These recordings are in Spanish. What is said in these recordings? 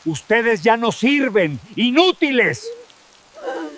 Ustedes ya no sirven, inútiles.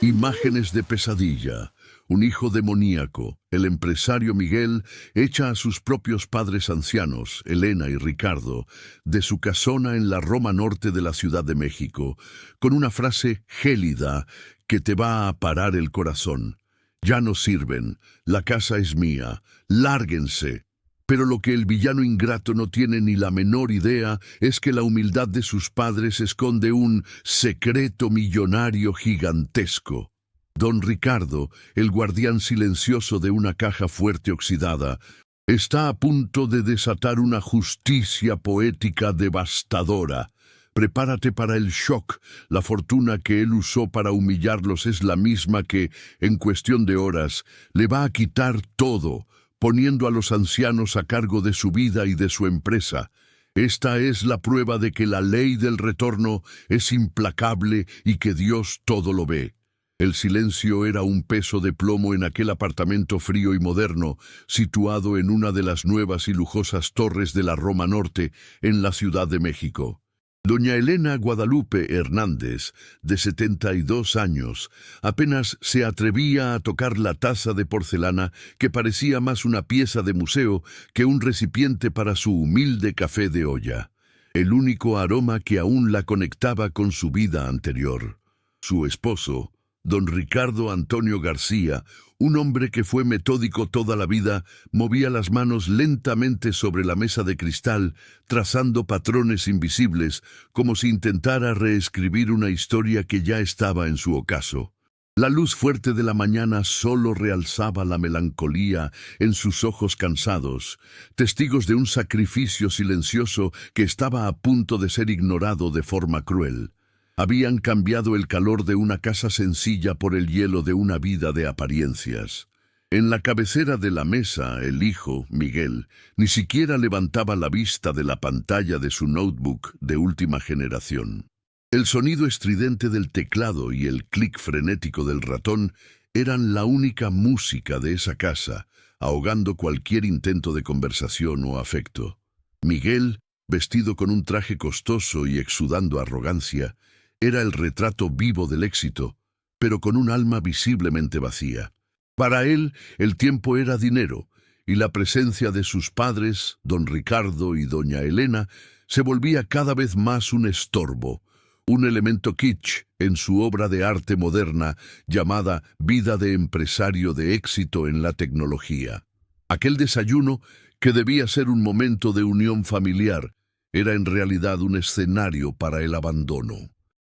Imágenes de pesadilla. Un hijo demoníaco, el empresario Miguel, echa a sus propios padres ancianos, Elena y Ricardo, de su casona en la Roma Norte de la Ciudad de México, con una frase gélida que te va a parar el corazón. Ya no sirven, la casa es mía, lárguense. Pero lo que el villano ingrato no tiene ni la menor idea es que la humildad de sus padres esconde un secreto millonario gigantesco. Don Ricardo, el guardián silencioso de una caja fuerte oxidada, está a punto de desatar una justicia poética devastadora. Prepárate para el shock. La fortuna que él usó para humillarlos es la misma que, en cuestión de horas, le va a quitar todo, poniendo a los ancianos a cargo de su vida y de su empresa. Esta es la prueba de que la ley del retorno es implacable y que Dios todo lo ve. El silencio era un peso de plomo en aquel apartamento frío y moderno, situado en una de las nuevas y lujosas torres de la Roma Norte, en la Ciudad de México. Doña Elena Guadalupe Hernández, de 72 años, apenas se atrevía a tocar la taza de porcelana que parecía más una pieza de museo que un recipiente para su humilde café de olla, el único aroma que aún la conectaba con su vida anterior. Su esposo, don Ricardo Antonio García, un hombre que fue metódico toda la vida, movía las manos lentamente sobre la mesa de cristal, trazando patrones invisibles, como si intentara reescribir una historia que ya estaba en su ocaso. La luz fuerte de la mañana solo realzaba la melancolía en sus ojos cansados, testigos de un sacrificio silencioso que estaba a punto de ser ignorado de forma cruel. Habían cambiado el calor de una casa sencilla por el hielo de una vida de apariencias. En la cabecera de la mesa, el hijo, Miguel, ni siquiera levantaba la vista de la pantalla de su notebook de última generación. El sonido estridente del teclado y el clic frenético del ratón eran la única música de esa casa, ahogando cualquier intento de conversación o afecto. Miguel, vestido con un traje costoso y exudando arrogancia, era el retrato vivo del éxito, pero con un alma visiblemente vacía. Para él, el tiempo era dinero, y la presencia de sus padres, don Ricardo y doña Elena, se volvía cada vez más un estorbo, un elemento kitsch en su obra de arte moderna llamada Vida de empresario de éxito en la tecnología. Aquel desayuno, que debía ser un momento de unión familiar, era en realidad un escenario para el abandono.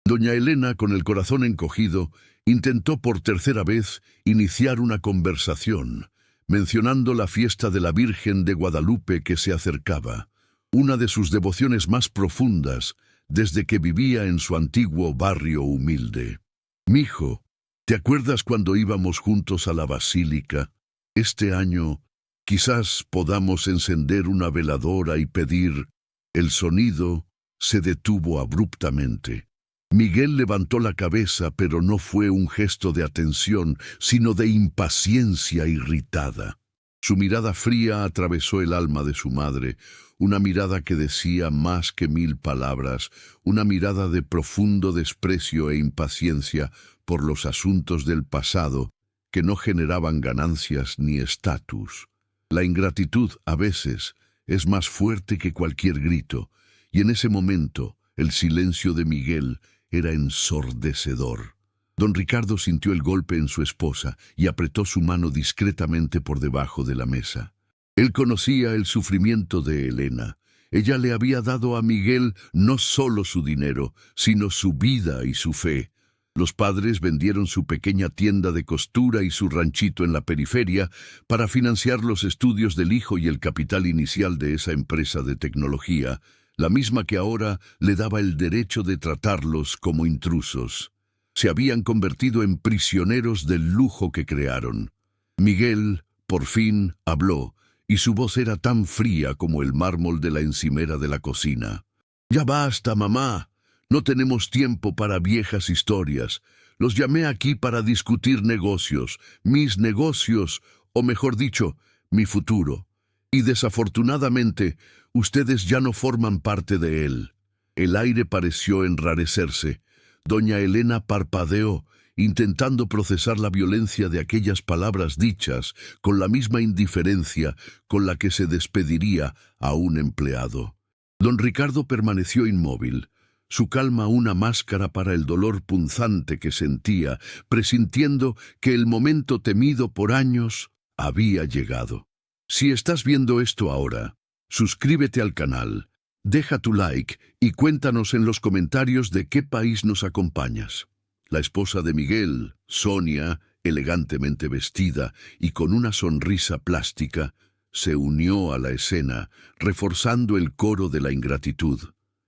Doña Elena, con el corazón encogido, intentó por tercera vez iniciar una conversación, mencionando la fiesta de la Virgen de Guadalupe que se acercaba, una de sus devociones más profundas desde que vivía en su antiguo barrio humilde. «Mijo, ¿te acuerdas cuando íbamos juntos a la basílica? Este año quizás podamos encender una veladora y pedir». El sonido se detuvo abruptamente. Miguel levantó la cabeza, pero no fue un gesto de atención, sino de impaciencia irritada. Su mirada fría atravesó el alma de su madre, una mirada que decía más que 1000 palabras, una mirada de profundo desprecio e impaciencia por los asuntos del pasado que no generaban ganancias ni estatus. La ingratitud, a veces, es más fuerte que cualquier grito, y en ese momento el silencio de Miguel era ensordecedor. Don Ricardo sintió el golpe en su esposa y apretó su mano discretamente por debajo de la mesa. Él conocía el sufrimiento de Elena. Ella le había dado a Miguel no solo su dinero, sino su vida y su fe. Los padres vendieron su pequeña tienda de costura y su ranchito en la periferia para financiar los estudios del hijo y el capital inicial de esa empresa de tecnología, la misma que ahora le daba el derecho de tratarlos como intrusos. Se habían convertido en prisioneros del lujo que crearon. Miguel, por fin, habló, y su voz era tan fría como el mármol de la encimera de la cocina. «Ya basta, mamá. No tenemos tiempo para viejas historias. Los llamé aquí para discutir negocios, mis negocios, o mejor dicho, mi futuro. Y desafortunadamente, ustedes ya no forman parte de él». El aire pareció enrarecerse. Doña Elena parpadeó, intentando procesar la violencia de aquellas palabras dichas con la misma indiferencia con la que se despediría a un empleado. Don Ricardo permaneció inmóvil, su calma una máscara para el dolor punzante que sentía, presintiendo que el momento temido por años había llegado. Si estás viendo esto ahora, suscríbete al canal, deja tu like y cuéntanos en los comentarios de qué país nos acompañas. La esposa de Miguel, Sonia, elegantemente vestida y con una sonrisa plástica, se unió a la escena, reforzando el coro de la ingratitud.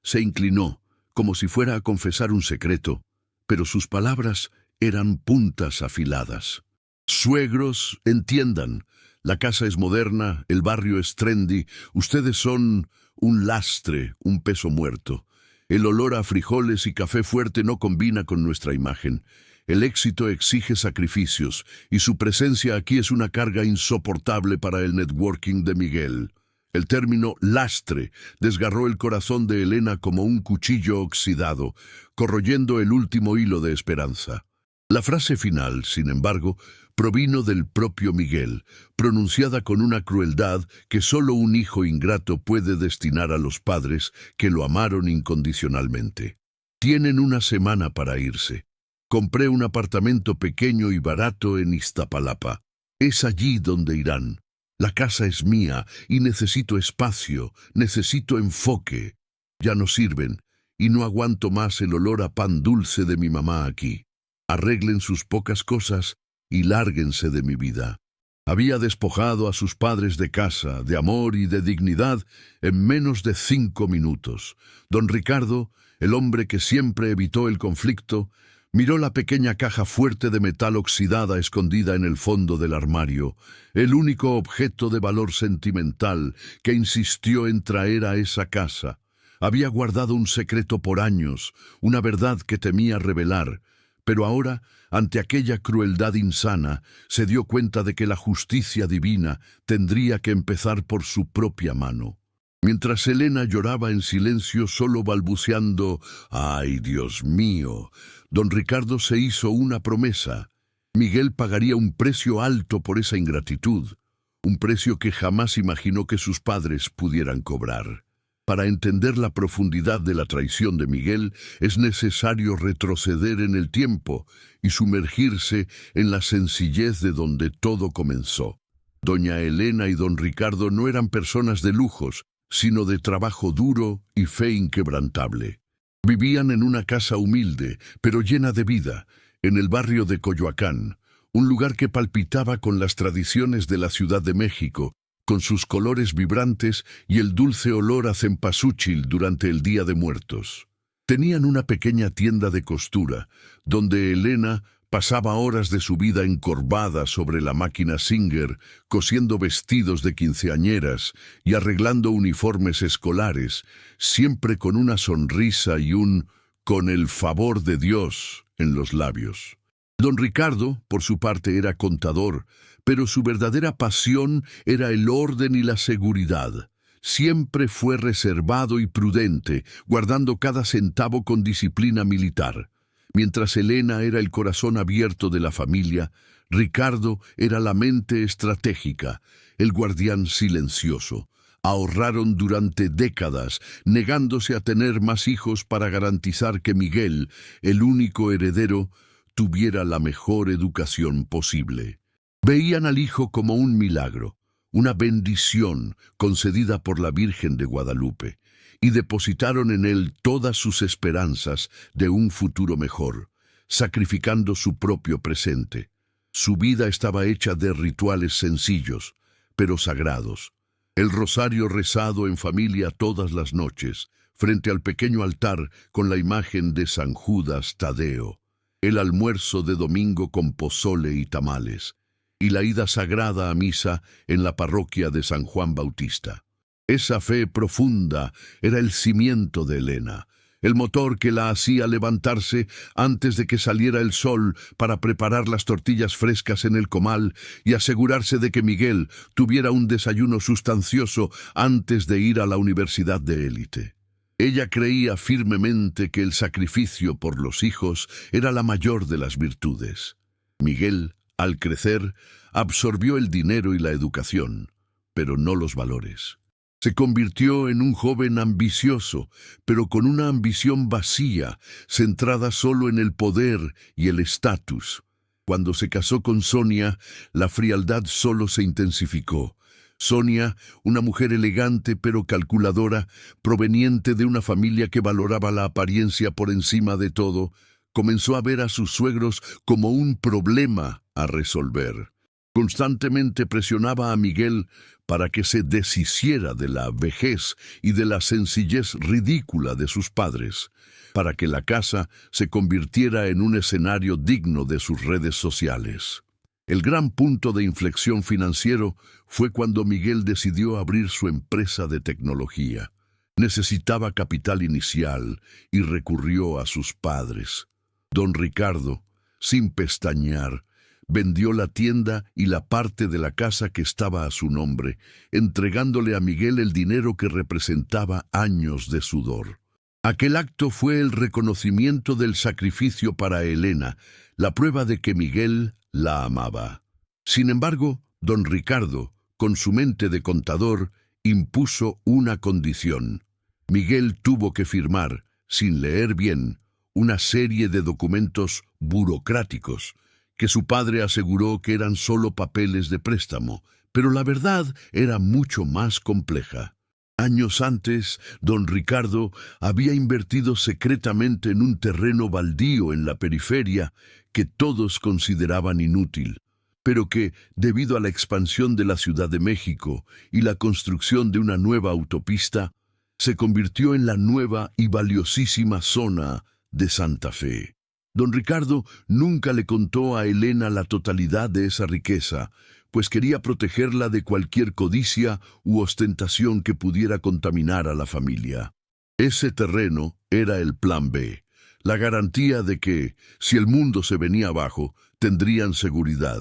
Se inclinó, como si fuera a confesar un secreto, pero sus palabras eran puntas afiladas. Suegros, entiendan, la casa es moderna, el barrio es trendy, ustedes son un lastre, un peso muerto. El olor a frijoles y café fuerte no combina con nuestra imagen. El éxito exige sacrificios, y su presencia aquí es una carga insoportable para el networking de Miguel. El término lastre desgarró el corazón de Elena como un cuchillo oxidado, corroyendo el último hilo de esperanza. La frase final, sin embargo, provino del propio Miguel, pronunciada con una crueldad que solo un hijo ingrato puede destinar a los padres que lo amaron incondicionalmente. Tienen una semana para irse. Compré un apartamento pequeño y barato en Iztapalapa. Es allí donde irán. La casa es mía y necesito espacio, necesito enfoque. Ya no sirven y no aguanto más el olor a pan dulce de mi mamá aquí. Arreglen sus pocas cosas y lárguense de mi vida. Había despojado a sus padres de casa, de amor y de dignidad en menos de 5 minutos. Don Ricardo, el hombre que siempre evitó el conflicto, miró la pequeña caja fuerte de metal oxidada escondida en el fondo del armario, el único objeto de valor sentimental que insistió en traer a esa casa. Había guardado un secreto por años, una verdad que temía revelar, pero ahora, ante aquella crueldad insana, se dio cuenta de que la justicia divina tendría que empezar por su propia mano. Mientras Elena lloraba en silencio, solo balbuceando «¡Ay, Dios mío!», don Ricardo se hizo una promesa. Miguel pagaría un precio alto por esa ingratitud, un precio que jamás imaginó que sus padres pudieran cobrar. Para entender la profundidad de la traición de Miguel, es necesario retroceder en el tiempo y sumergirse en la sencillez de donde todo comenzó. Doña Elena y don Ricardo no eran personas de lujos, sino de trabajo duro y fe inquebrantable. Vivían en una casa humilde, pero llena de vida, en el barrio de Coyoacán, un lugar que palpitaba con las tradiciones de la Ciudad de México, con sus colores vibrantes y el dulce olor a cempasúchil durante el Día de Muertos. Tenían una pequeña tienda de costura, donde Elena pasaba horas de su vida encorvada sobre la máquina Singer, cosiendo vestidos de quinceañeras y arreglando uniformes escolares, siempre con una sonrisa y un «con el favor de Dios» en los labios. Don Ricardo, por su parte, era contador, pero su verdadera pasión era el orden y la seguridad. Siempre fue reservado y prudente, guardando cada centavo con disciplina militar. Mientras Elena era el corazón abierto de la familia, Ricardo era la mente estratégica, el guardián silencioso. Ahorraron durante décadas, negándose a tener más hijos para garantizar que Miguel, el único heredero, tuviera la mejor educación posible. Veían al hijo como un milagro, una bendición concedida por la Virgen de Guadalupe, y depositaron en él todas sus esperanzas de un futuro mejor, sacrificando su propio presente. Su vida estaba hecha de rituales sencillos, pero sagrados. El rosario rezado en familia todas las noches, frente al pequeño altar con la imagen de San Judas Tadeo, el almuerzo de domingo con pozole y tamales, y la ida sagrada a misa en la parroquia de San Juan Bautista. Esa fe profunda era el cimiento de Elena, el motor que la hacía levantarse antes de que saliera el sol para preparar las tortillas frescas en el comal y asegurarse de que Miguel tuviera un desayuno sustancioso antes de ir a la universidad de élite. Ella creía firmemente que el sacrificio por los hijos era la mayor de las virtudes. Miguel, al crecer, absorbió el dinero y la educación, pero no los valores. Se convirtió en un joven ambicioso, pero con una ambición vacía, centrada solo en el poder y el estatus. Cuando se casó con Sonia, la frialdad solo se intensificó. Sonia, una mujer elegante pero calculadora, proveniente de una familia que valoraba la apariencia por encima de todo, comenzó a ver a sus suegros como un problema a resolver. Constantemente presionaba a Miguel para que se deshiciera de la vejez y de la sencillez ridícula de sus padres, para que la casa se convirtiera en un escenario digno de sus redes sociales. El gran punto de inflexión financiero fue cuando Miguel decidió abrir su empresa de tecnología. Necesitaba capital inicial y recurrió a sus padres. Don Ricardo, sin pestañear, vendió la tienda y la parte de la casa que estaba a su nombre, entregándole a Miguel el dinero que representaba años de sudor. Aquel acto fue el reconocimiento del sacrificio para Elena, la prueba de que Miguel la amaba. Sin embargo, don Ricardo, con su mente de contador, impuso una condición. Miguel tuvo que firmar, sin leer bien, una serie de documentos burocráticos, que su padre aseguró que eran solo papeles de préstamo, pero la verdad era mucho más compleja. Años antes, don Ricardo había invertido secretamente en un terreno baldío en la periferia que todos consideraban inútil, pero que, debido a la expansión de la Ciudad de México y la construcción de una nueva autopista, se convirtió en la nueva y valiosísima zona de Santa Fe. Don Ricardo nunca le contó a Elena la totalidad de esa riqueza, pues quería protegerla de cualquier codicia u ostentación que pudiera contaminar a la familia. Ese terreno era el plan B, la garantía de que, si el mundo se venía abajo, tendrían seguridad.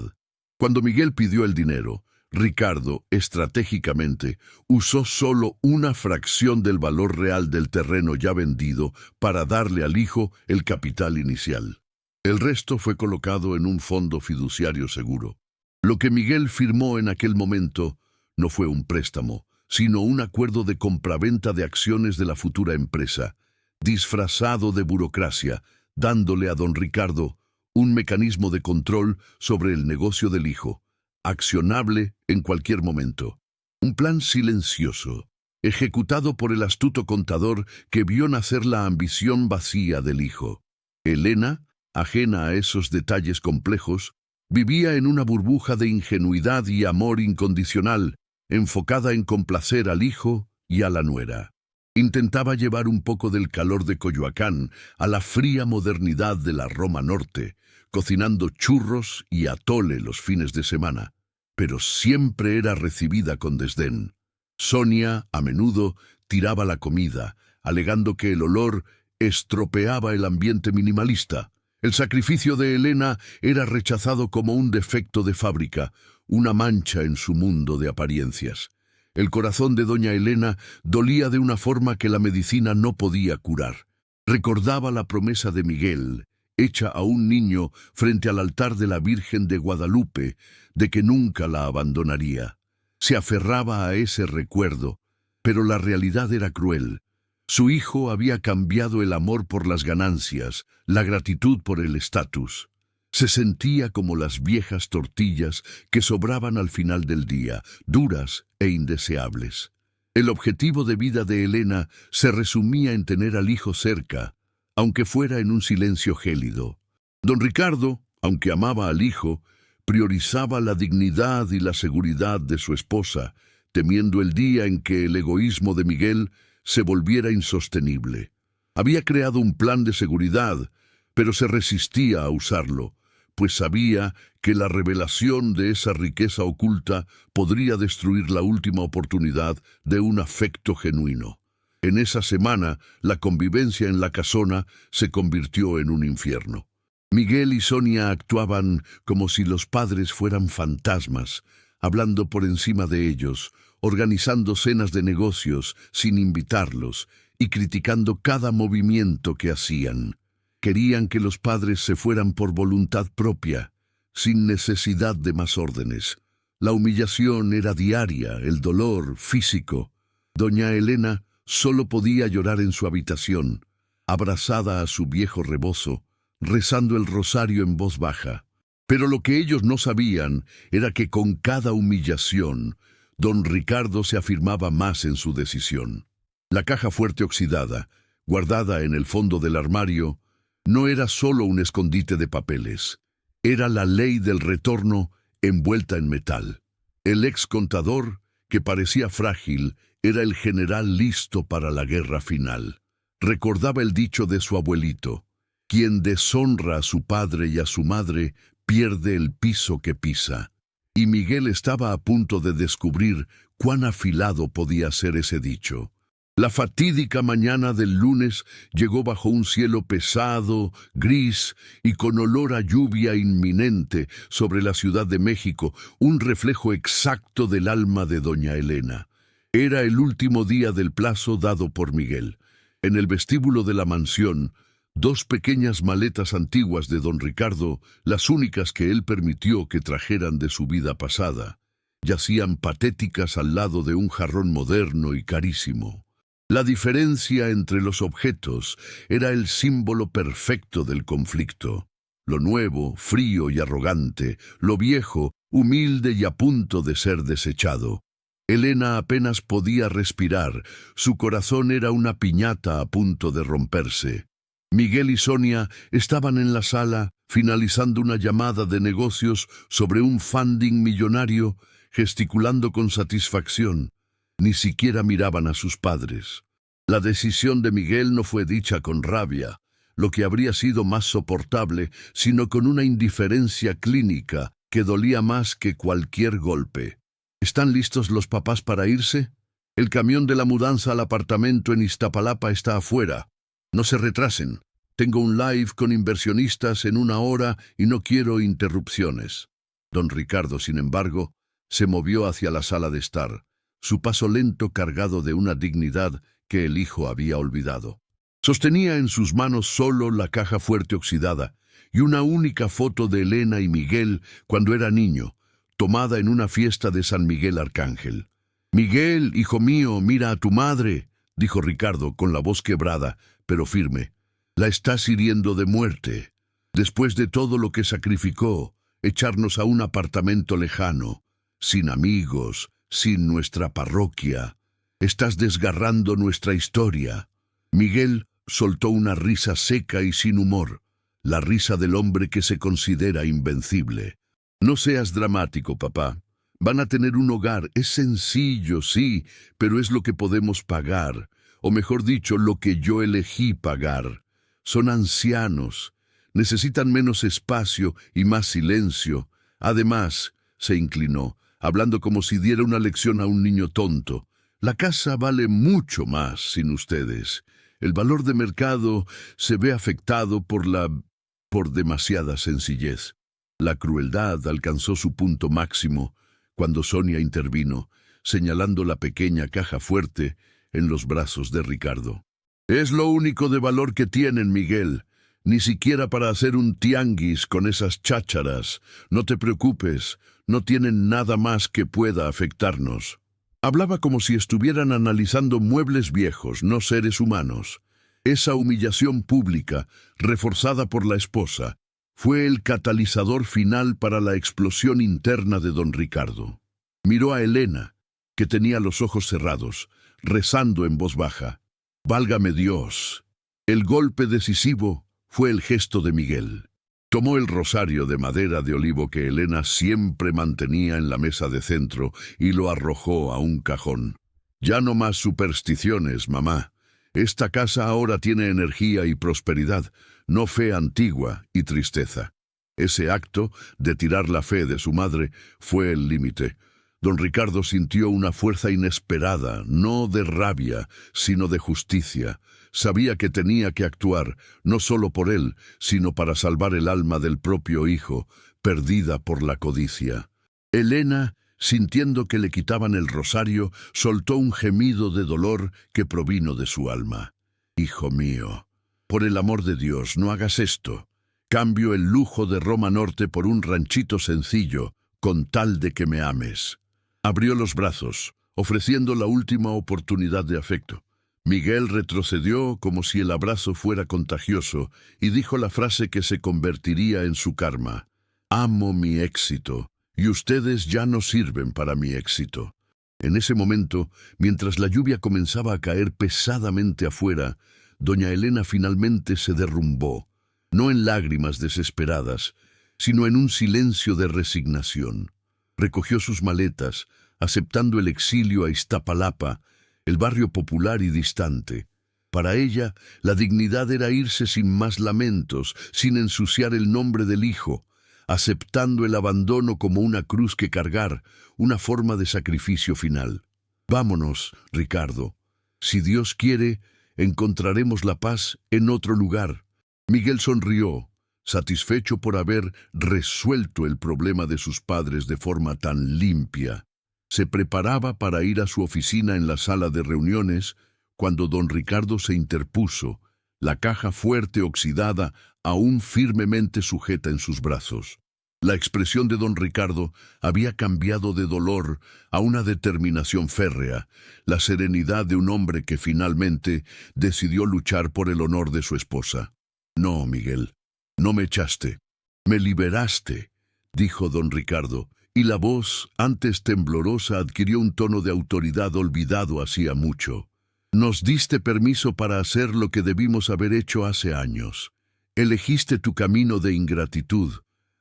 Cuando Miguel pidió el dinero, Ricardo, estratégicamente, usó solo una fracción del valor real del terreno ya vendido para darle al hijo el capital inicial. El resto fue colocado en un fondo fiduciario seguro. Lo que Miguel firmó en aquel momento no fue un préstamo, sino un acuerdo de compraventa de acciones de la futura empresa, disfrazado de burocracia, dándole a don Ricardo un mecanismo de control sobre el negocio del hijo, accionable en cualquier momento. Un plan silencioso, ejecutado por el astuto contador que vio nacer la ambición vacía del hijo. Elena, ajena a esos detalles complejos, vivía en una burbuja de ingenuidad y amor incondicional, enfocada en complacer al hijo y a la nuera. Intentaba llevar un poco del calor de Coyoacán a la fría modernidad de la Roma Norte, cocinando churros y atole los fines de semana, pero siempre era recibida con desdén. Sonia, a menudo, tiraba la comida, alegando que el olor estropeaba el ambiente minimalista. El sacrificio de Elena era rechazado como un defecto de fábrica, una mancha en su mundo de apariencias. El corazón de doña Elena dolía de una forma que la medicina no podía curar. Recordaba la promesa de Miguel, hecha a un niño frente al altar de la Virgen de Guadalupe, de que nunca la abandonaría. Se aferraba a ese recuerdo, pero la realidad era cruel. Su hijo había cambiado el amor por las ganancias, la gratitud por el estatus. Se sentía como las viejas tortillas que sobraban al final del día, duras e indeseables. El objetivo de vida de Elena se resumía en tener al hijo cerca, aunque fuera en un silencio gélido. Don Ricardo, aunque amaba al hijo, priorizaba la dignidad y la seguridad de su esposa, temiendo el día en que el egoísmo de Miguel se volviera insostenible. Había creado un plan de seguridad, pero se resistía a usarlo, pues sabía que la revelación de esa riqueza oculta podría destruir la última oportunidad de un afecto genuino. En esa semana, la convivencia en la casona se convirtió en un infierno. Miguel y Sonia actuaban como si los padres fueran fantasmas, hablando por encima de ellos, organizando cenas de negocios sin invitarlos y criticando cada movimiento que hacían. Querían que los padres se fueran por voluntad propia, sin necesidad de más órdenes. La humillación era diaria, el dolor físico. Doña Elena solo podía llorar en su habitación, abrazada a su viejo rebozo, rezando el rosario en voz baja. Pero lo que ellos no sabían era que con cada humillación, don Ricardo se afirmaba más en su decisión. La caja fuerte oxidada, guardada en el fondo del armario, no era solo un escondite de papeles. Era la ley del retorno envuelta en metal. El ex contador, que parecía frágil, era el general listo para la guerra final. Recordaba el dicho de su abuelito: quien deshonra a su padre y a su madre pierde el piso que pisa. Y Miguel estaba a punto de descubrir cuán afilado podía ser ese dicho. La fatídica mañana del lunes llegó bajo un cielo pesado, gris y con olor a lluvia inminente sobre la Ciudad de México, un reflejo exacto del alma de doña Elena. Era el último día del plazo dado por Miguel. En el vestíbulo de la mansión, dos pequeñas maletas antiguas de don Ricardo, las únicas que él permitió que trajeran de su vida pasada, yacían patéticas al lado de un jarrón moderno y carísimo. La diferencia entre los objetos era el símbolo perfecto del conflicto. Lo nuevo, frío y arrogante; lo viejo, humilde y a punto de ser desechado. Elena apenas podía respirar, su corazón era una piñata a punto de romperse. Miguel y Sonia estaban en la sala, finalizando una llamada de negocios sobre un funding millonario, gesticulando con satisfacción. Ni siquiera miraban a sus padres. La decisión de Miguel no fue dicha con rabia, lo que habría sido más soportable, sino con una indiferencia clínica que dolía más que cualquier golpe. ¿Están listos los papás para irse? El camión de la mudanza al apartamento en Iztapalapa está afuera. No se retrasen. Tengo un live con inversionistas en 1 hora y no quiero interrupciones. Don Ricardo, sin embargo, se movió hacia la sala de estar, su paso lento cargado de una dignidad que el hijo había olvidado. Sostenía en sus manos solo la caja fuerte oxidada y una única foto de Elena y Miguel cuando era niño, tomada en una fiesta de San Miguel Arcángel. «Miguel, hijo mío, mira a tu madre», dijo Ricardo con la voz quebrada, pero firme. «La estás hiriendo de muerte. Después de todo lo que sacrificó, echarnos a un apartamento lejano, sin amigos, sin nuestra parroquia. Estás desgarrando nuestra historia». Miguel soltó una risa seca y sin humor, la risa del hombre que se considera invencible. «No seas dramático, papá. Van a tener un hogar. Es sencillo, sí, pero es lo que podemos pagar, o mejor dicho, lo que yo elegí pagar. Son ancianos. Necesitan menos espacio y más silencio. Además», se inclinó, hablando como si diera una lección a un niño tonto, «la casa vale mucho más sin ustedes. El valor de mercado se ve afectado por demasiada sencillez». La crueldad alcanzó su punto máximo cuando Sonia intervino, señalando la pequeña caja fuerte en los brazos de Ricardo. «Es lo único de valor que tienen, Miguel. Ni siquiera para hacer un tianguis con esas chácharas. No te preocupes, no tienen nada más que pueda afectarnos». Hablaba como si estuvieran analizando muebles viejos, no seres humanos. Esa humillación pública, reforzada por la esposa, fue el catalizador final para la explosión interna de don Ricardo. Miró a Elena, que tenía los ojos cerrados, rezando en voz baja. «Válgame Dios». El golpe decisivo fue el gesto de Miguel. Tomó el rosario de madera de olivo que Elena siempre mantenía en la mesa de centro y lo arrojó a un cajón. «Ya no más supersticiones, mamá. Esta casa ahora tiene energía y prosperidad, no fe antigua y tristeza». Ese acto de tirar la fe de su madre fue el límite. Don Ricardo sintió una fuerza inesperada, no de rabia, sino de justicia. Sabía que tenía que actuar, no solo por él, sino para salvar el alma del propio hijo, perdida por la codicia. Elena Sintiendo que le quitaban el rosario, soltó un gemido de dolor que provino de su alma. «Hijo mío, por el amor de Dios, no hagas esto. Cambio el lujo de Roma Norte por un ranchito sencillo, con tal de que me ames». Abrió los brazos, ofreciendo la última oportunidad de afecto. Miguel retrocedió como si el abrazo fuera contagioso y dijo la frase que se convertiría en su karma. «Amo mi éxito, y ustedes ya no sirven para mi éxito». En ese momento, mientras la lluvia comenzaba a caer pesadamente afuera, doña Elena finalmente se derrumbó, no en lágrimas desesperadas, sino en un silencio de resignación. Recogió sus maletas, aceptando el exilio a Iztapalapa, el barrio popular y distante. Para ella, la dignidad era irse sin más lamentos, sin ensuciar el nombre del hijo, aceptando el abandono como una cruz que cargar, una forma de sacrificio final. «Vámonos, Ricardo. Si Dios quiere, encontraremos la paz en otro lugar». Miguel sonrió, satisfecho por haber resuelto el problema de sus padres de forma tan limpia. Se preparaba para ir a su oficina en la sala de reuniones cuando don Ricardo se interpuso, la caja fuerte oxidada aún firmemente sujeta en sus brazos. La expresión de don Ricardo había cambiado de dolor a una determinación férrea, la serenidad de un hombre que finalmente decidió luchar por el honor de su esposa. «No, Miguel, no me echaste, me liberaste», dijo don Ricardo, y la voz, antes temblorosa, adquirió un tono de autoridad olvidado hacía mucho. «Nos diste permiso para hacer lo que debimos haber hecho hace años. Elegiste tu camino de ingratitud.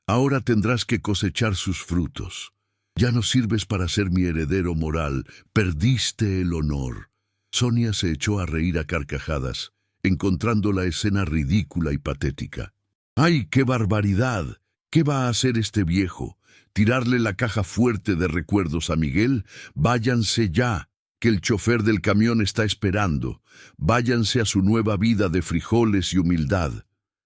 Ahora tendrás que cosechar sus frutos. Ya no sirves para ser mi heredero moral. Perdiste el honor». Sonia se echó a reír a carcajadas, encontrando la escena ridícula y patética. «¡Ay, qué barbaridad! ¿Qué va a hacer este viejo? ¿Tirarle la caja fuerte de recuerdos a Miguel? Váyanse ya, que el chofer del camión está esperando. Váyanse a su nueva vida de frijoles y humildad».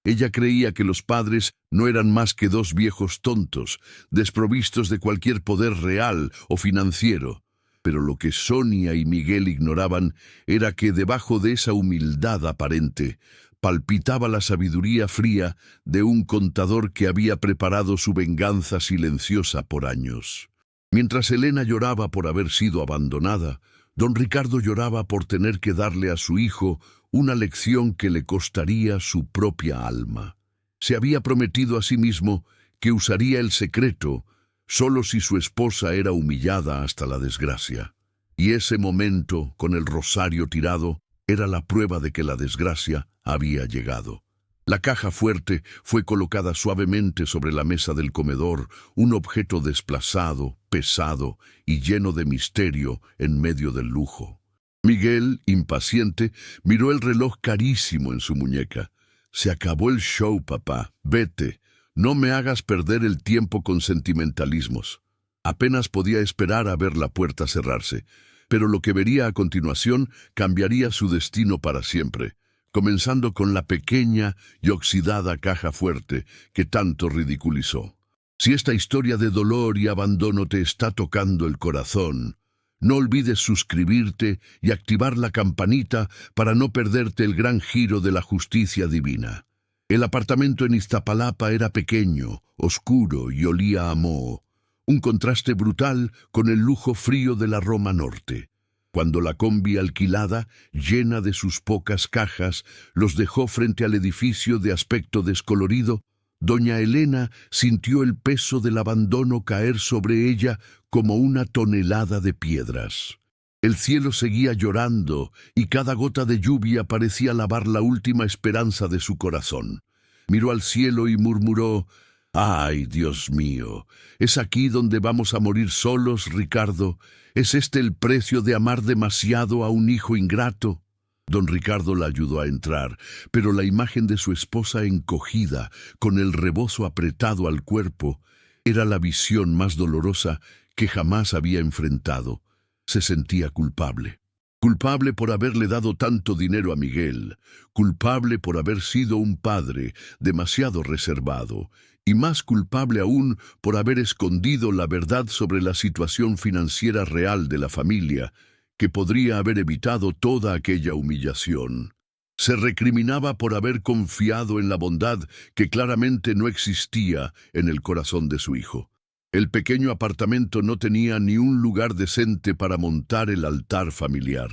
Ella creía que los padres no eran más que dos viejos tontos, desprovistos de cualquier poder real o financiero. Pero lo que Sonia y Miguel ignoraban era que debajo de esa humildad aparente palpitaba la sabiduría fría de un contador que había preparado su venganza silenciosa por años. Mientras Elena lloraba por haber sido abandonada, don Ricardo lloraba por tener que darle a su hijo una lección que le costaría su propia alma. Se había prometido a sí mismo que usaría el secreto solo si su esposa era humillada hasta la desgracia. Y ese momento, con el rosario tirado, era la prueba de que la desgracia había llegado. La caja fuerte fue colocada suavemente sobre la mesa del comedor, un objeto desplazado, pesado y lleno de misterio en medio del lujo. Miguel, impaciente, miró el reloj carísimo en su muñeca. «Se acabó el show, papá. Vete. No me hagas perder el tiempo con sentimentalismos». Apenas podía esperar a ver la puerta cerrarse, pero lo que vería a continuación cambiaría su destino para siempre, comenzando con la pequeña y oxidada caja fuerte que tanto ridiculizó. Si esta historia de dolor y abandono te está tocando el corazón, no olvides suscribirte y activar la campanita para no perderte el gran giro de la justicia divina. El apartamento en Iztapalapa era pequeño, oscuro y olía a moho, un contraste brutal con el lujo frío de la Roma Norte. Cuando la combi alquilada, llena de sus pocas cajas, los dejó frente al edificio de aspecto descolorido, doña Elena sintió el peso del abandono caer sobre ella como una tonelada de piedras. El cielo seguía llorando y cada gota de lluvia parecía lavar la última esperanza de su corazón. Miró al cielo y murmuró: «Ay, Dios mío, ¿es aquí donde vamos a morir solos, Ricardo? ¿Es este el precio de amar demasiado a un hijo ingrato?» Don Ricardo la ayudó a entrar, pero la imagen de su esposa encogida, con el rebozo apretado al cuerpo, era la visión más dolorosa que jamás había enfrentado. Se sentía culpable. culpable por haberle dado tanto dinero a Miguel, culpable por haber sido un padre demasiado reservado, y más culpable aún por haber escondido la verdad sobre la situación financiera real de la familia, que podría haber evitado toda aquella humillación. Se recriminaba por haber confiado en la bondad que claramente no existía en el corazón de su hijo. El pequeño apartamento no tenía ni un lugar decente para montar el altar familiar.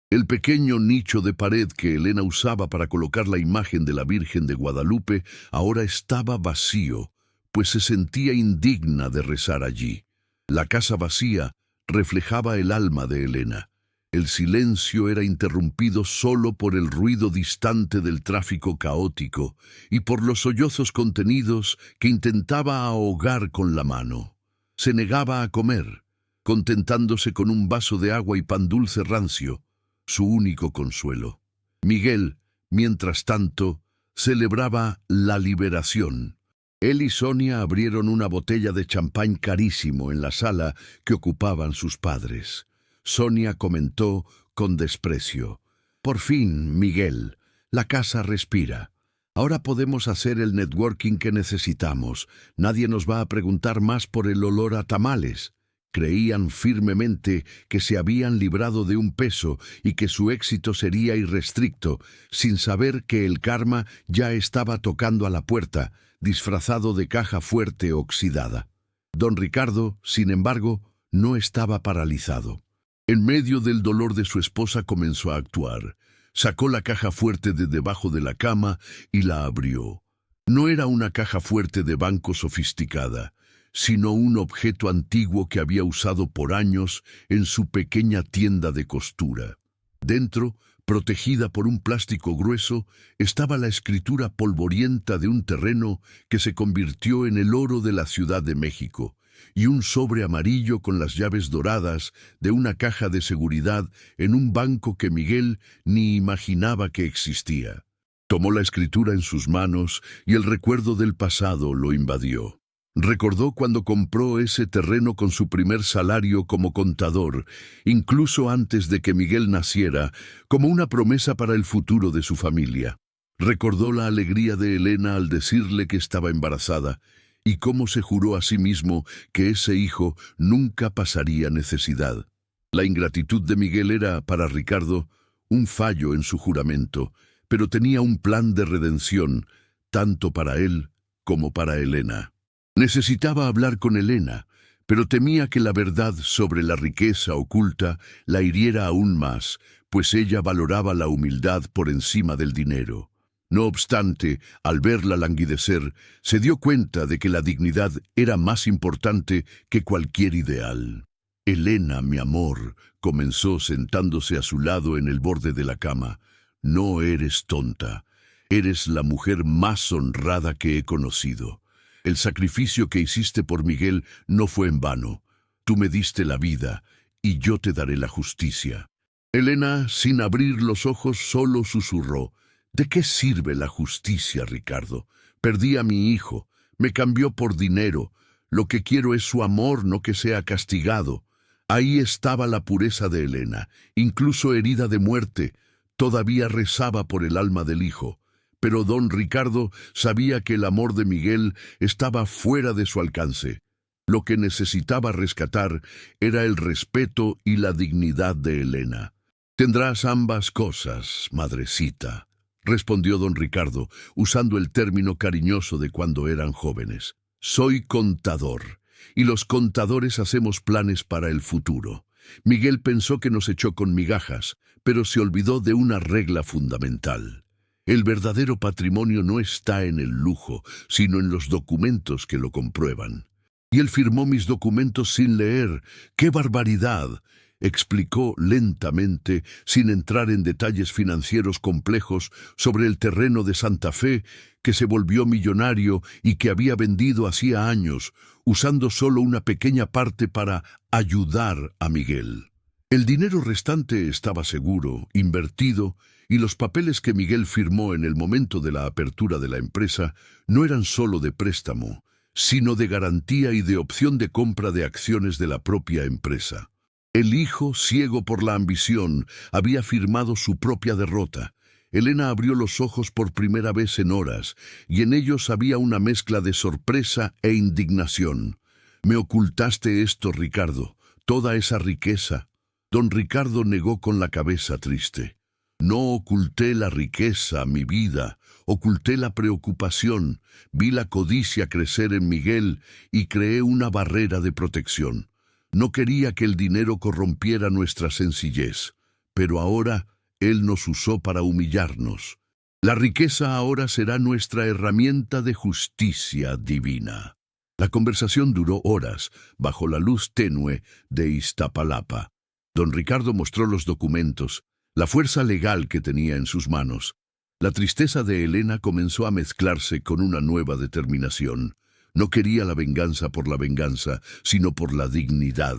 El pequeño nicho de pared que Elena usaba para colocar la imagen de la Virgen de Guadalupe ahora estaba vacío, pues se sentía indigna de rezar allí. La casa vacía reflejaba el alma de Elena. El silencio era interrumpido solo por el ruido distante del tráfico caótico y por los sollozos contenidos que intentaba ahogar con la mano. Se negaba a comer, contentándose con un vaso de agua y pan dulce rancio, su único consuelo. Miguel, mientras tanto, celebraba la liberación. Él y Sonia abrieron una botella de champán carísimo en la sala que ocupaban sus padres. Sonia comentó con desprecio: «Por fin, Miguel, la casa respira. Ahora podemos hacer el networking que necesitamos. Nadie nos va a preguntar más por el olor a tamales». Creían firmemente que se habían librado de un peso y que su éxito sería irrestricto, sin saber que el karma ya estaba tocando a la puerta, disfrazado de caja fuerte oxidada. Don Ricardo, sin embargo, no estaba paralizado. En medio del dolor de su esposa comenzó a actuar. Sacó la caja fuerte de debajo de la cama y la abrió. No era una caja fuerte de banco sofisticada, sino un objeto antiguo que había usado por años en su pequeña tienda de costura. Dentro, protegida por un plástico grueso, estaba la escritura polvorienta de un terreno que se convirtió en el oro de la Ciudad de México, y un sobre amarillo con las llaves doradas de una caja de seguridad en un banco que Miguel ni imaginaba que existía. Tomó la escritura en sus manos y el recuerdo del pasado lo invadió. Recordó cuando compró ese terreno con su primer salario como contador, incluso antes de que Miguel naciera, como una promesa para el futuro de su familia. Recordó la alegría de Elena al decirle que estaba embarazada, y cómo se juró a sí mismo que ese hijo nunca pasaría necesidad. La ingratitud de Miguel era, para Ricardo, un fallo en su juramento, pero tenía un plan de redención, tanto para él como para Elena. Necesitaba hablar con Elena, pero temía que la verdad sobre la riqueza oculta la hiriera aún más, pues ella valoraba la humildad por encima del dinero. No obstante, al verla languidecer, se dio cuenta de que la dignidad era más importante que cualquier ideal. «Elena, mi amor», comenzó sentándose a su lado en el borde de la cama, «no eres tonta. Eres la mujer más honrada que he conocido. El sacrificio que hiciste por Miguel no fue en vano. Tú me diste la vida, y yo te daré la justicia». Elena, sin abrir los ojos, solo susurró: «¿De qué sirve la justicia, Ricardo? Perdí a mi hijo, me cambió por dinero. Lo que quiero es su amor, no que sea castigado». Ahí estaba la pureza de Elena, incluso herida de muerte, todavía rezaba por el alma del hijo. Pero don Ricardo sabía que el amor de Miguel estaba fuera de su alcance. Lo que necesitaba rescatar era el respeto y la dignidad de Elena. «Tendrás ambas cosas, madrecita», respondió don Ricardo, usando el término cariñoso de cuando eran jóvenes. «Soy contador, y los contadores hacemos planes para el futuro». Miguel pensó que nos echó con migajas, pero se olvidó de una regla fundamental. El verdadero patrimonio no está en el lujo, sino en los documentos que lo comprueban. «Y él firmó mis documentos sin leer. ¡Qué barbaridad!», explicó lentamente, sin entrar en detalles financieros complejos, sobre el terreno de Santa Fe, que se volvió millonario y que había vendido hacía años, usando solo una pequeña parte para ayudar a Miguel. El dinero restante estaba seguro, invertido, y los papeles que Miguel firmó en el momento de la apertura de la empresa no eran solo de préstamo, sino de garantía y de opción de compra de acciones de la propia empresa. El hijo, ciego por la ambición, había firmado su propia derrota. Elena abrió los ojos por primera vez en horas, y en ellos había una mezcla de sorpresa e indignación. «Me ocultaste esto, Ricardo, toda esa riqueza». Don Ricardo negó con la cabeza triste. «No oculté la riqueza, mi vida, oculté la preocupación, vi la codicia crecer en Miguel y creé una barrera de protección. No quería que el dinero corrompiera nuestra sencillez, pero ahora él nos usó para humillarnos. La riqueza ahora será nuestra herramienta de justicia divina». La conversación duró horas, bajo la luz tenue de Iztapalapa. Don Ricardo mostró los documentos, la fuerza legal que tenía en sus manos. La tristeza de Elena comenzó a mezclarse con una nueva determinación. No quería la venganza por la venganza, sino por la dignidad.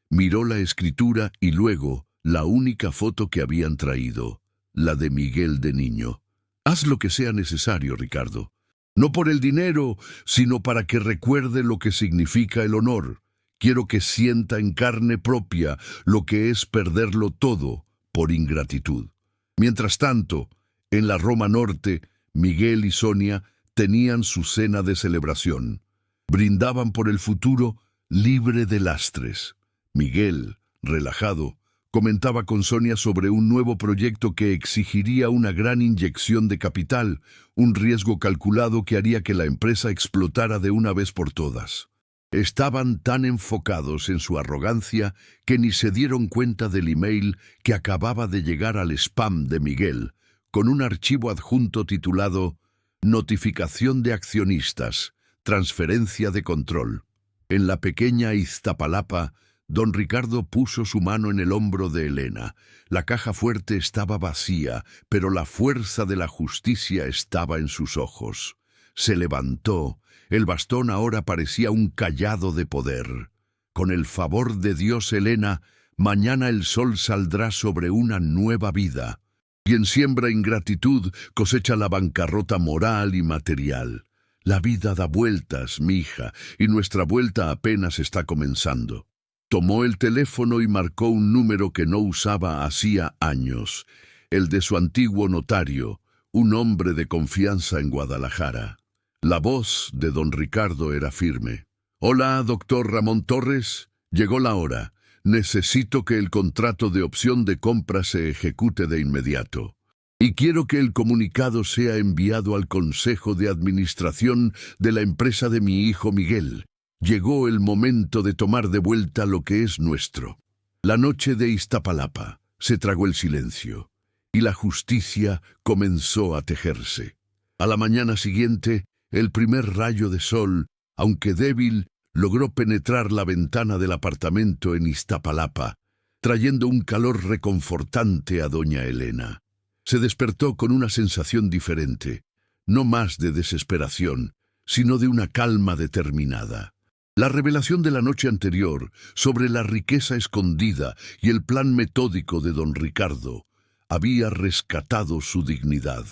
Miró la escritura y luego la única foto que habían traído, la de Miguel de niño. «Haz lo que sea necesario, Ricardo. No por el dinero, sino para que recuerde lo que significa el honor. Quiero que sienta en carne propia lo que es perderlo todo por ingratitud». Mientras tanto, en la Roma Norte, Miguel y Sonia tenían su cena de celebración. Brindaban por el futuro libre de lastres. Miguel, relajado, comentaba con Sonia sobre un nuevo proyecto que exigiría una gran inyección de capital, un riesgo calculado que haría que la empresa explotara de una vez por todas. Estaban tan enfocados en su arrogancia que ni se dieron cuenta del email que acababa de llegar al spam de Miguel, con un archivo adjunto titulado «Notificación de accionistas, transferencia de control». En la pequeña Iztapalapa, don Ricardo puso su mano en el hombro de Elena. La caja fuerte estaba vacía, pero la fuerza de la justicia estaba en sus ojos. Se levantó. El bastón ahora parecía un cayado de poder. «Con el favor de Dios, Elena, mañana el sol saldrá sobre una nueva vida. Quien siembra ingratitud cosecha la bancarrota moral y material. La vida da vueltas, mi hija, y nuestra vuelta apenas está comenzando». Tomó el teléfono y marcó un número que no usaba hacía años, el de su antiguo notario, un hombre de confianza en Guadalajara. La voz de don Ricardo era firme. «Hola, doctor Ramón Torres. Llegó la hora. Necesito que el contrato de opción de compra se ejecute de inmediato. Y quiero que el comunicado sea enviado al Consejo de Administración de la empresa de mi hijo Miguel. Llegó el momento de tomar de vuelta lo que es nuestro». La noche de Iztapalapa se tragó el silencio, y la justicia comenzó a tejerse. A la mañana siguiente, el primer rayo de sol, aunque débil, logró penetrar la ventana del apartamento en Iztapalapa, trayendo un calor reconfortante a doña Elena. Se despertó con una sensación diferente, no más de desesperación, sino de una calma determinada. La revelación de la noche anterior sobre la riqueza escondida y el plan metódico de don Ricardo había rescatado su dignidad.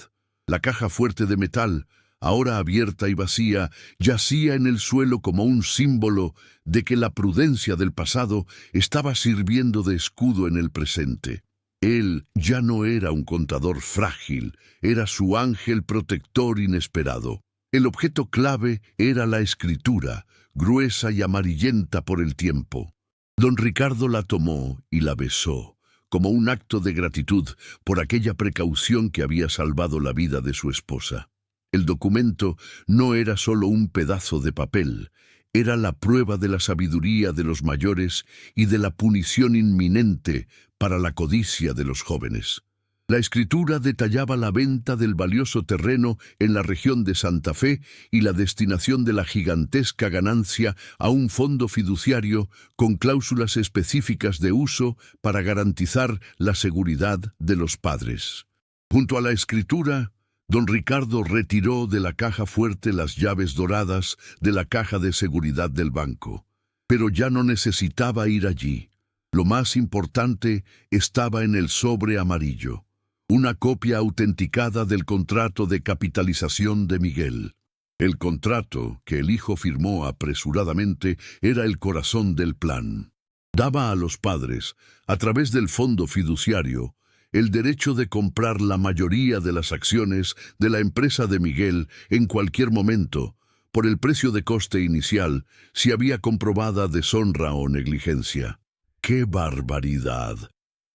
La caja fuerte de metal, ahora abierta y vacía, yacía en el suelo como un símbolo de que la prudencia del pasado estaba sirviendo de escudo en el presente. Él ya no era un contador frágil, era su ángel protector inesperado. El objeto clave era la escritura, gruesa y amarillenta por el tiempo. Don Ricardo la tomó y la besó, como un acto de gratitud por aquella precaución que había salvado la vida de su esposa. El documento no era solo un pedazo de papel, era la prueba de la sabiduría de los mayores y de la punición inminente para la codicia de los jóvenes. La escritura detallaba la venta del valioso terreno en la región de Santa Fe y la destinación de la gigantesca ganancia a un fondo fiduciario con cláusulas específicas de uso para garantizar la seguridad de los padres. Junto a la escritura, don Ricardo retiró de la caja fuerte las llaves doradas de la caja de seguridad del banco. Pero ya no necesitaba ir allí. Lo más importante estaba en el sobre amarillo. Una copia autenticada del contrato de capitalización de Miguel. El contrato que el hijo firmó apresuradamente era el corazón del plan. Daba a los padres, a través del fondo fiduciario, el derecho de comprar la mayoría de las acciones de la empresa de Miguel en cualquier momento, por el precio de coste inicial, si había comprobada deshonra o negligencia. ¡Qué barbaridad!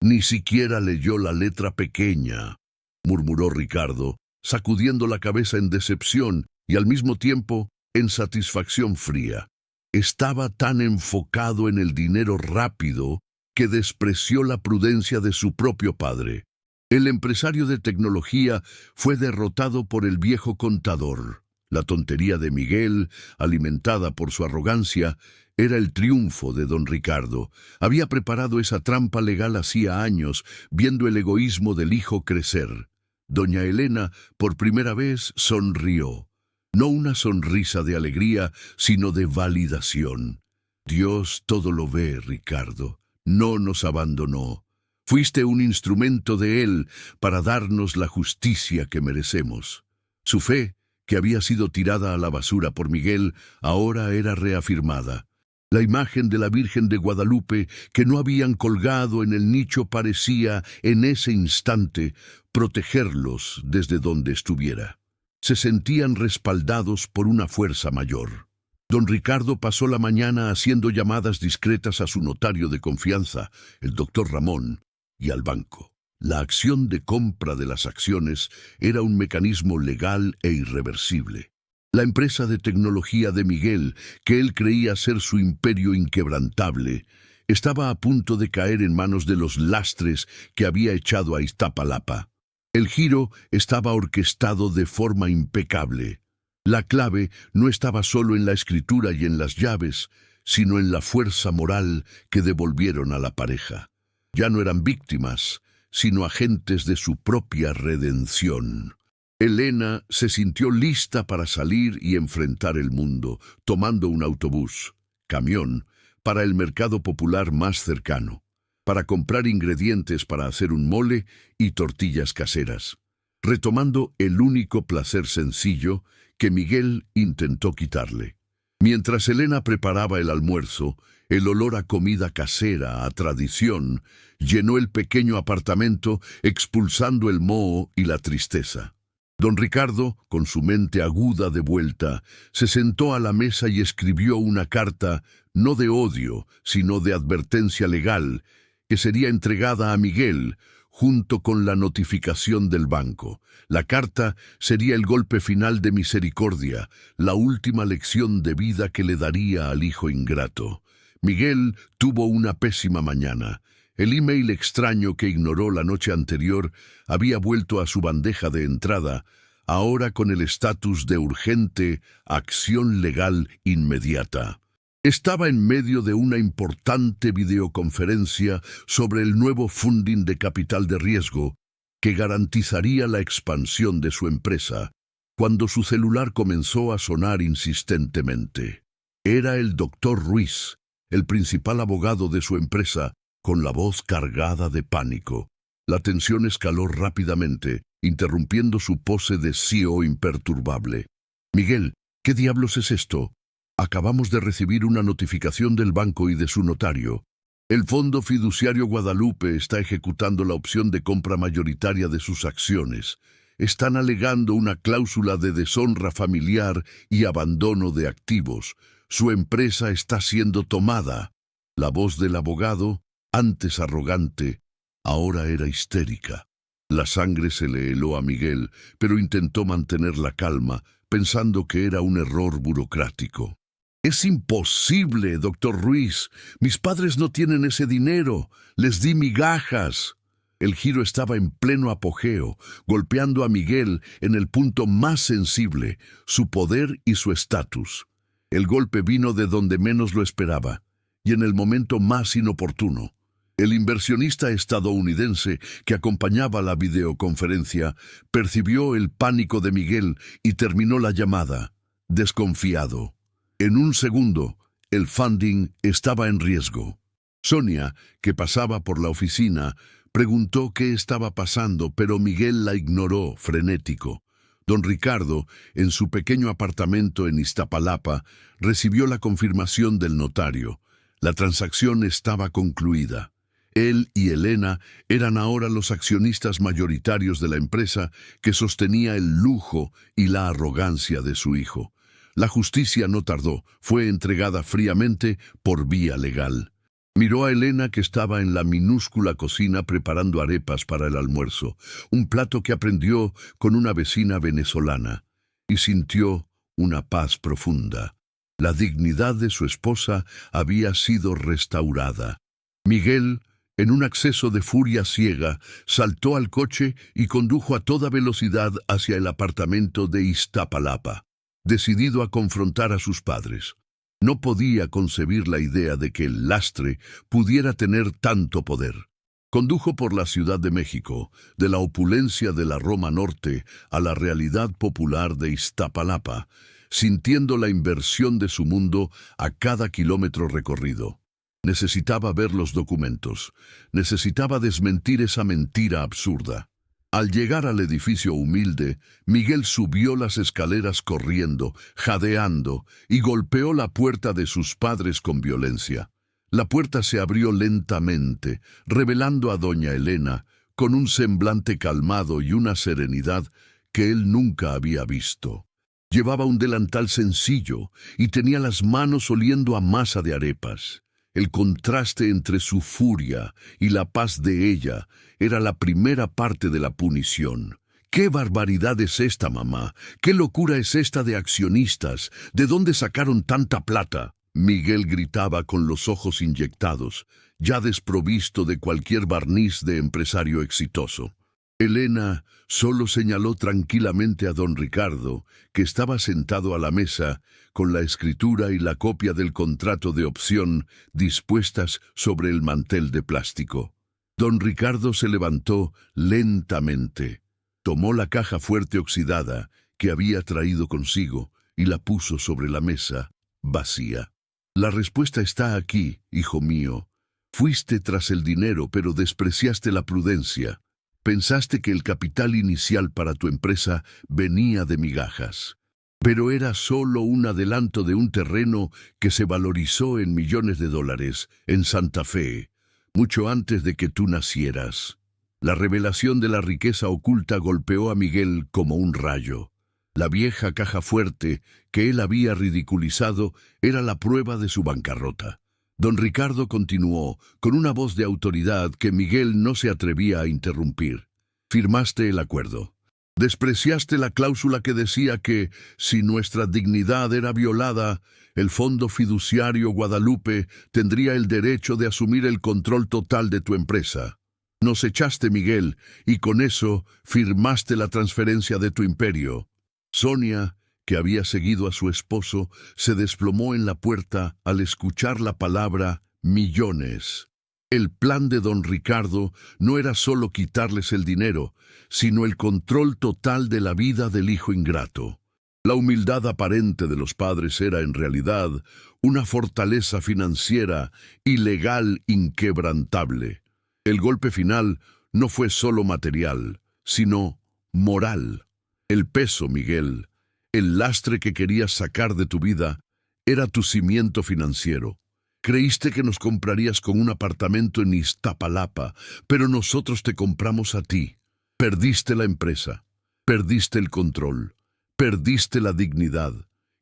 Ni siquiera leyó la letra pequeña, murmuró Ricardo, sacudiendo la cabeza en decepción y al mismo tiempo en satisfacción fría. Estaba tan enfocado en el dinero rápido que despreció la prudencia de su propio padre. El empresario de tecnología fue derrotado por el viejo contador. La tontería de Miguel, alimentada por su arrogancia, era el triunfo de don Ricardo. Había preparado esa trampa legal hacía años, viendo el egoísmo del hijo crecer. Doña Elena, por primera vez, sonrió. No una sonrisa de alegría, sino de validación. Dios todo lo ve, Ricardo. No nos abandonó. Fuiste un instrumento de Él para darnos la justicia que merecemos. Su fe, que había sido tirada a la basura por Miguel, ahora era reafirmada. La imagen de la Virgen de Guadalupe que no habían colgado en el nicho parecía, en ese instante, protegerlos desde donde estuviera. Se sentían respaldados por una fuerza mayor. Don Ricardo pasó la mañana haciendo llamadas discretas a su notario de confianza, el doctor Ramón, y al banco. La acción de compra de las acciones era un mecanismo legal e irreversible. La empresa de tecnología de Miguel, que él creía ser su imperio inquebrantable, estaba a punto de caer en manos de los lastres que había echado a Iztapalapa. El giro estaba orquestado de forma impecable. La clave no estaba solo en la escritura y en las llaves, sino en la fuerza moral que devolvieron a la pareja. Ya no eran víctimas, sino agentes de su propia redención. Elena se sintió lista para salir y enfrentar el mundo, tomando un autobús, camión, para el mercado popular más cercano, para comprar ingredientes para hacer un mole y tortillas caseras, retomando el único placer sencillo que Miguel intentó quitarle. Mientras Elena preparaba el almuerzo, el olor a comida casera, a tradición, llenó el pequeño apartamento, expulsando el moho y la tristeza. Don Ricardo, con su mente aguda de vuelta, se sentó a la mesa y escribió una carta, no de odio, sino de advertencia legal, que sería entregada a Miguel, junto con la notificación del banco. La carta sería el golpe final de misericordia, la última lección de vida que le daría al hijo ingrato. Miguel tuvo una pésima mañana. El email extraño que ignoró la noche anterior había vuelto a su bandeja de entrada, ahora con el estatus de urgente acción legal inmediata. Estaba en medio de una importante videoconferencia sobre el nuevo funding de capital de riesgo que garantizaría la expansión de su empresa, cuando su celular comenzó a sonar insistentemente. Era el doctor Ruiz, el principal abogado de su empresa, con la voz cargada de pánico. La tensión escaló rápidamente, interrumpiendo su pose de CEO imperturbable. «Miguel, ¿qué diablos es esto? Acabamos de recibir una notificación del banco y de su notario. El Fondo Fiduciario Guadalupe está ejecutando la opción de compra mayoritaria de sus acciones. Están alegando una cláusula de deshonra familiar y abandono de activos. Su empresa está siendo tomada». La voz del abogado, antes arrogante, ahora era histérica. La sangre se le heló a Miguel, pero intentó mantener la calma, pensando que era un error burocrático. «Es imposible, doctor Ruiz. Mis padres no tienen ese dinero. Les di migajas». El giro estaba en pleno apogeo, golpeando a Miguel en el punto más sensible, su poder y su estatus. El golpe vino de donde menos lo esperaba, y en el momento más inoportuno. El inversionista estadounidense que acompañaba la videoconferencia percibió el pánico de Miguel y terminó la llamada, desconfiado. En un segundo, el funding estaba en riesgo. Sonia, que pasaba por la oficina, preguntó qué estaba pasando, pero Miguel la ignoró, frenético. Don Ricardo, en su pequeño apartamento en Iztapalapa, recibió la confirmación del notario. La transacción estaba concluida. Él y Elena eran ahora los accionistas mayoritarios de la empresa que sostenía el lujo y la arrogancia de su hijo. La justicia no tardó, fue entregada fríamente por vía legal. Miró a Elena, que estaba en la minúscula cocina preparando arepas para el almuerzo, un plato que aprendió con una vecina venezolana, y sintió una paz profunda. La dignidad de su esposa había sido restaurada. Miguel, en un acceso de furia ciega, saltó al coche y condujo a toda velocidad hacia el apartamento de Iztapalapa, decidido a confrontar a sus padres. No podía concebir la idea de que el lastre pudiera tener tanto poder. Condujo por la Ciudad de México, de la opulencia de la Roma Norte a la realidad popular de Iztapalapa, sintiendo la inversión de su mundo a cada kilómetro recorrido. Necesitaba ver los documentos, necesitaba desmentir esa mentira absurda. Al llegar al edificio humilde, Miguel subió las escaleras corriendo, jadeando, y golpeó la puerta de sus padres con violencia. La puerta se abrió lentamente, revelando a doña Elena, con un semblante calmado y una serenidad que él nunca había visto. Llevaba un delantal sencillo y tenía las manos oliendo a masa de arepas. El contraste entre su furia y la paz de ella era la primera parte de la punición. ¿Qué barbaridad es esta, mamá? ¿Qué locura es esta de accionistas? ¿De dónde sacaron tanta plata? Miguel gritaba con los ojos inyectados, ya desprovisto de cualquier barniz de empresario exitoso. Elena solo señaló tranquilamente a don Ricardo, que estaba sentado a la mesa, con la escritura y la copia del contrato de opción dispuestas sobre el mantel de plástico. Don Ricardo se levantó lentamente, tomó la caja fuerte oxidada que había traído consigo y la puso sobre la mesa, vacía. La respuesta está aquí, hijo mío. Fuiste tras el dinero, pero despreciaste la prudencia. Pensaste que el capital inicial para tu empresa venía de migajas, pero era solo un adelanto de un terreno que se valorizó en millones de dólares en Santa Fe, mucho antes de que tú nacieras. La revelación de la riqueza oculta golpeó a Miguel como un rayo. La vieja caja fuerte que él había ridiculizado era la prueba de su bancarrota. Don Ricardo continuó, con una voz de autoridad que Miguel no se atrevía a interrumpir. Firmaste el acuerdo. Despreciaste la cláusula que decía que, si nuestra dignidad era violada, el Fondo Fiduciario Guadalupe tendría el derecho de asumir el control total de tu empresa. Nos echaste, Miguel, y con eso firmaste la transferencia de tu imperio. Sonia, que había seguido a su esposo, se desplomó en la puerta al escuchar la palabra millones. El plan de don Ricardo no era solo quitarles el dinero, sino el control total de la vida del hijo ingrato. La humildad aparente de los padres era en realidad una fortaleza financiera y legal inquebrantable. El golpe final no fue solo material, sino moral. El peso, Miguel, el lastre que querías sacar de tu vida, era tu cimiento financiero. Creíste que nos comprarías con un apartamento en Iztapalapa, pero nosotros te compramos a ti. Perdiste la empresa, perdiste el control, perdiste la dignidad.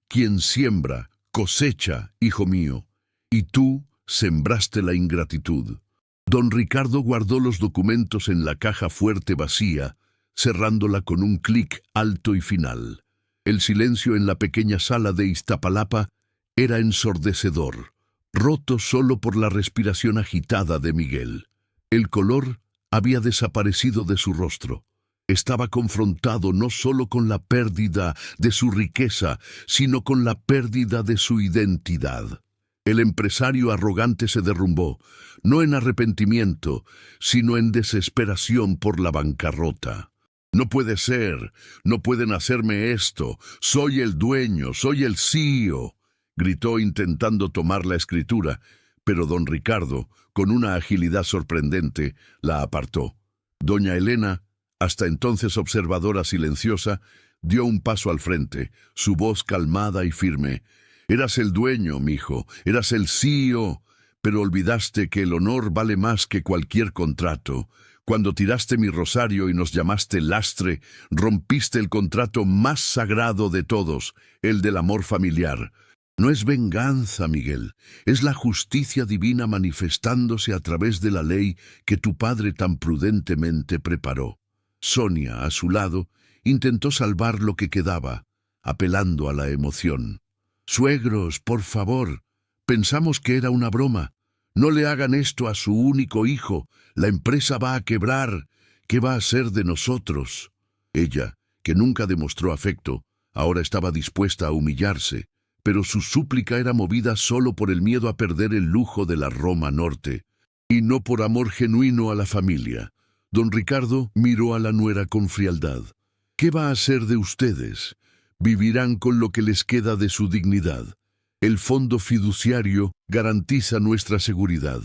Quien siembra, cosecha, hijo mío, y tú sembraste la ingratitud. Don Ricardo guardó los documentos en la caja fuerte vacía, cerrándola con un clic alto y final. El silencio en la pequeña sala de Iztapalapa era ensordecedor, roto solo por la respiración agitada de Miguel. El color había desaparecido de su rostro. Estaba confrontado no solo con la pérdida de su riqueza, sino con la pérdida de su identidad. El empresario arrogante se derrumbó, no en arrepentimiento, sino en desesperación por la bancarrota. No puede ser, no pueden hacerme esto, soy el dueño, soy el CEO, gritó intentando tomar la escritura, pero don Ricardo, con una agilidad sorprendente, la apartó. Doña Elena, hasta entonces observadora silenciosa, dio un paso al frente, su voz calmada y firme. Eras el dueño, mijo, eras el CEO, pero olvidaste que el honor vale más que cualquier contrato. Cuando tiraste mi rosario y nos llamaste lastre, rompiste el contrato más sagrado de todos, el del amor familiar. No es venganza, Miguel, es la justicia divina manifestándose a través de la ley que tu padre tan prudentemente preparó. Sonia, a su lado, intentó salvar lo que quedaba, apelando a la emoción. «Suegros, por favor, pensamos que era una broma. No le hagan esto a su único hijo. La empresa va a quebrar. ¿Qué va a ser de nosotros?» Ella, que nunca demostró afecto, ahora estaba dispuesta a humillarse, pero su súplica era movida solo por el miedo a perder el lujo de la Roma Norte, y no por amor genuino a la familia. Don Ricardo miró a la nuera con frialdad. «¿Qué va a ser de ustedes? Vivirán con lo que les queda de su dignidad. El fondo fiduciario garantiza nuestra seguridad.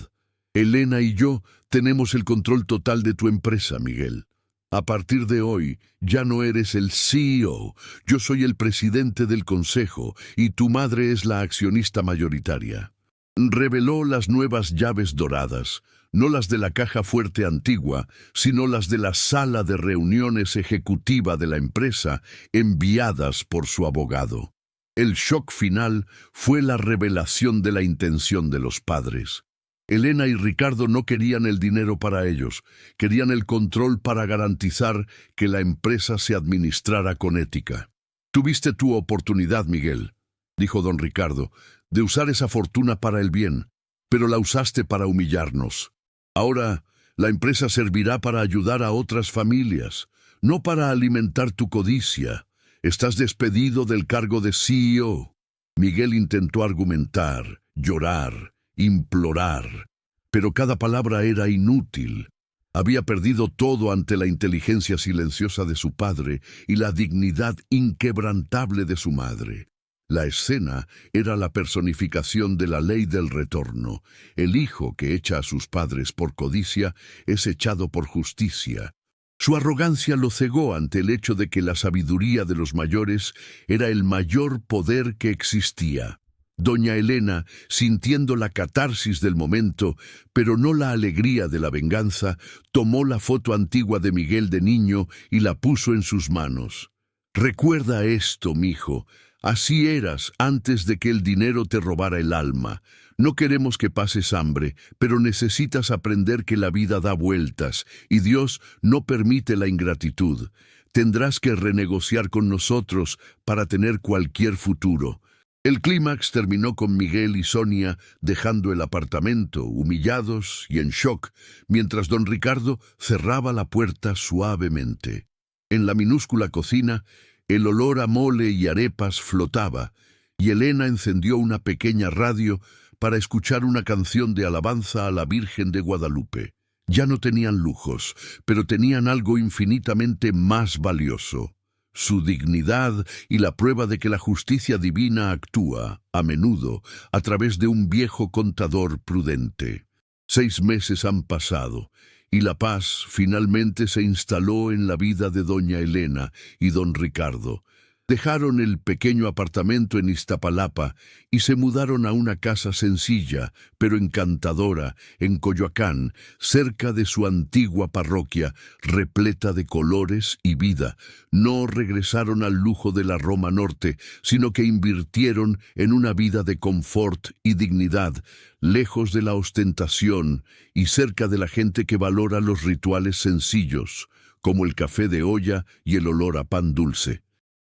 Elena y yo tenemos el control total de tu empresa, Miguel. A partir de hoy, ya no eres el CEO, yo soy el presidente del consejo y tu madre es la accionista mayoritaria». Reveló las nuevas llaves doradas, no las de la caja fuerte antigua, sino las de la sala de reuniones ejecutiva de la empresa, enviadas por su abogado. El shock final fue la revelación de la intención de los padres. Elena y Ricardo no querían el dinero para ellos, querían el control para garantizar que la empresa se administrara con ética. «Tuviste tu oportunidad, Miguel», dijo don Ricardo, «de usar esa fortuna para el bien, pero la usaste para humillarnos. Ahora, la empresa servirá para ayudar a otras familias, no para alimentar tu codicia. Estás despedido del cargo de CEO». Miguel intentó argumentar, llorar, implorar, pero cada palabra era inútil. Había perdido todo ante la inteligencia silenciosa de su padre y la dignidad inquebrantable de su madre. La escena era la personificación de la ley del retorno. El hijo que echa a sus padres por codicia es echado por justicia. Su arrogancia lo cegó ante el hecho de que la sabiduría de los mayores era el mayor poder que existía. Doña Elena, sintiendo la catarsis del momento, pero no la alegría de la venganza, tomó la foto antigua de Miguel de niño y la puso en sus manos. «Recuerda esto, mijo. Así eras antes de que el dinero te robara el alma. No queremos que pases hambre, pero necesitas aprender que la vida da vueltas y Dios no permite la ingratitud. Tendrás que renegociar con nosotros para tener cualquier futuro». El clímax terminó con Miguel y Sonia dejando el apartamento, humillados y en shock, mientras don Ricardo cerraba la puerta suavemente. En la minúscula cocina, el olor a mole y arepas flotaba, y Elena encendió una pequeña radio para escuchar una canción de alabanza a la Virgen de Guadalupe. Ya no tenían lujos, pero tenían algo infinitamente más valioso: su dignidad y la prueba de que la justicia divina actúa, a menudo, a través de un viejo contador prudente. 6 meses han pasado, y la paz finalmente se instaló en la vida de doña Elena y don Ricardo. Dejaron el pequeño apartamento en Iztapalapa y se mudaron a una casa sencilla, pero encantadora, en Coyoacán, cerca de su antigua parroquia, repleta de colores y vida. No regresaron al lujo de la Roma Norte, sino que invirtieron en una vida de confort y dignidad, lejos de la ostentación y cerca de la gente que valora los rituales sencillos, como el café de olla y el olor a pan dulce.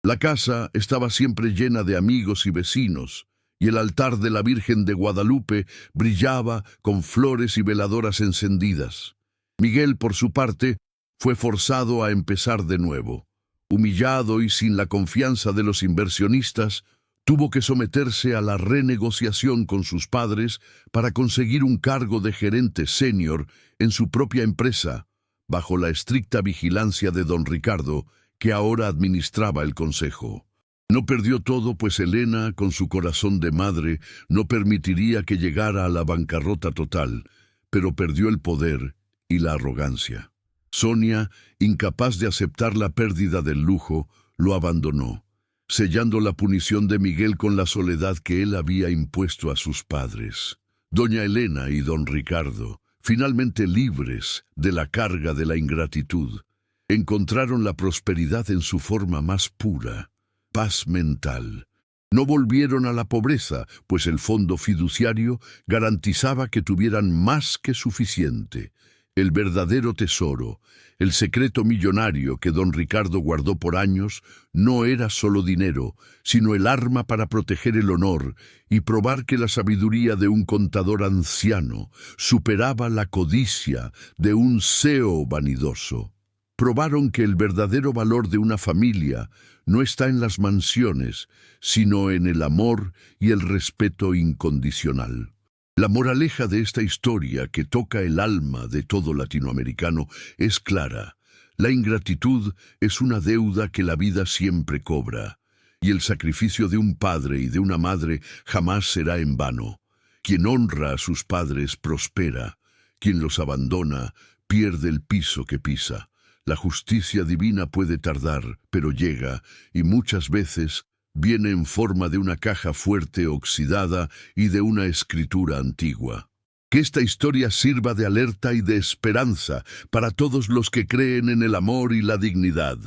La casa estaba siempre llena de amigos y vecinos, y el altar de la Virgen de Guadalupe brillaba con flores y veladoras encendidas. Miguel, por su parte, fue forzado a empezar de nuevo. Humillado y sin la confianza de los inversionistas, tuvo que someterse a la renegociación con sus padres para conseguir un cargo de gerente senior en su propia empresa, bajo la estricta vigilancia de don Ricardo, que ahora administraba el consejo. No perdió todo, pues Elena, con su corazón de madre, no permitiría que llegara a la bancarrota total, pero perdió el poder y la arrogancia. Sonia, incapaz de aceptar la pérdida del lujo, lo abandonó, sellando la punición de Miguel con la soledad que él había impuesto a sus padres. Doña Elena y don Ricardo, finalmente libres de la carga de la ingratitud, encontraron la prosperidad en su forma más pura, paz mental. No volvieron a la pobreza, pues el fondo fiduciario garantizaba que tuvieran más que suficiente. El verdadero tesoro, el secreto millonario que don Ricardo guardó por años, no era solo dinero, sino el arma para proteger el honor y probar que la sabiduría de un contador anciano superaba la codicia de un CEO vanidoso. Probaron que el verdadero valor de una familia no está en las mansiones, sino en el amor y el respeto incondicional. La moraleja de esta historia, que toca el alma de todo latinoamericano, es clara. La ingratitud es una deuda que la vida siempre cobra, y el sacrificio de un padre y de una madre jamás será en vano. Quien honra a sus padres prospera, quien los abandona pierde el piso que pisa. La justicia divina puede tardar, pero llega, y muchas veces viene en forma de una caja fuerte oxidada y de una escritura antigua. Que esta historia sirva de alerta y de esperanza para todos los que creen en el amor y la dignidad.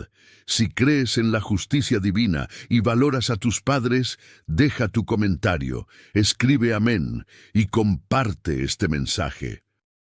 Si crees en la justicia divina y valoras a tus padres, deja tu comentario, escribe amén y comparte este mensaje.